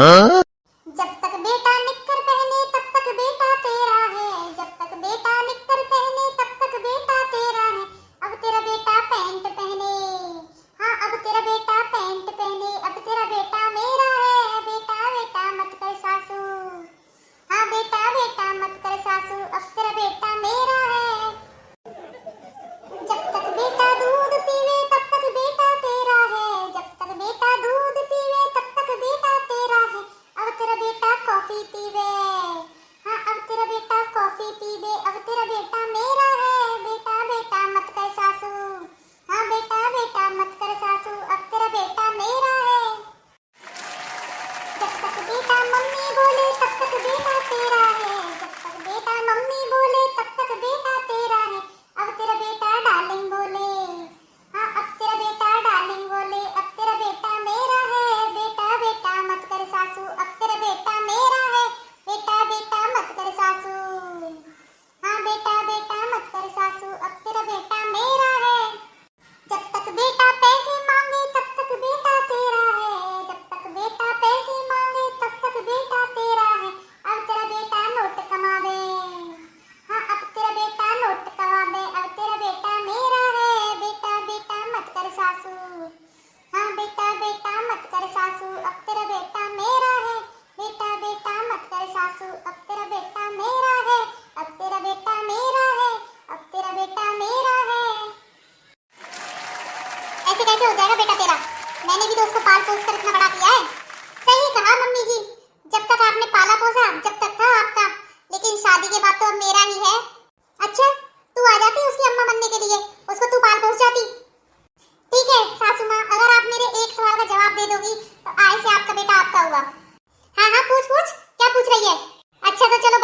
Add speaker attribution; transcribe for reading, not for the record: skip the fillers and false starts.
Speaker 1: जब तक बेटा निक्कर पहने तब तक बेटा तेरा है, जब तक बेटा निक्कर पहने तब तक बेटा तेरा है। अब तेरा बेटा पैंट पहने, हाँ अब तेरा बेटा पैंट पहने, अब तेरा बेटा मेरा है। बेटा बेटा मत कर सासू, हाँ बेटा बेटा मत कर सासू, अब तेरा बेटा मेरा है। जब तक बेटा दूध पीवे तब तक बेटा तेरा है, जब तक बेटा दूध पीवे तब तक बेटा तेरा है। अब तेरा बेटा कॉफी पीवे, हाँ अब तेरा बेटा कॉफी पीवे, अब तेरा बेटा मेरा है। बेटा बेटा मत कर सासू, हाँ बेटा बेटा मत कर सासू, अब तेरा बेटा मेरा है। जब तक बेटा मम्मी बोले तब तक बेटा तेरा है, जब तक बेटा मम्मी बोले तब तक बेटा तेरा है। अब तेरा बेटा डार्लिंग बोले, हाँ अब तेरा बेटा डार्लिंग बोले, अब तेरा बेटा मेरा है। बेटा बेटा मत कर सासू, अब तेरा बेटा मेरा है। बेटा बेटा मत कर सासू, हाँ बेटा बेटा मत कर सासू, अब तेरा बेटा मेरा है। जब तक बेटा पैसे मांगे तब तक बेटा तेरा है, जब तक बेटा पैसे मांगे तब तक बेटा तेरा है। अब तेरा बेटा नोट कमावे, हाँ अब तेरा बेटा नोट कमावे, अब तेरा बेटा मेरा है। बेटा बेटा मत कर सासू, हाँ बेटा बेटा मत कर सासू, अब तेरा बेटा मेरा है। बेटा बेटा मत कर सासू, अब तेरा बेटा मेरा है, अब तेरा बेटा मेरा है, अब तेरा बेटा मेरा है। ऐसे कैसे हो जाएगा बेटा तेरा? मैंने भी तो उसको पाल पोस कर इतना बड़ा किया है। सही कहा मम्मी जी, जब तक आपने पाला पोसा जब तक था आपका, लेकिन शादी के बाद तो अब मेरा ही है। अच्छा तू आ जाती उसकी अम्मा बनने के लिए, उसको तू पाल पोस जाती। ठीक है सासू माँ, अगर आप मेरे एक सवाल का जवाब दे दोगी तो आज से आपका बेटा आपका हुआ। हाँ हाँ पूछ पूछ, क्या पूछ रही है? अच्छा तो चलो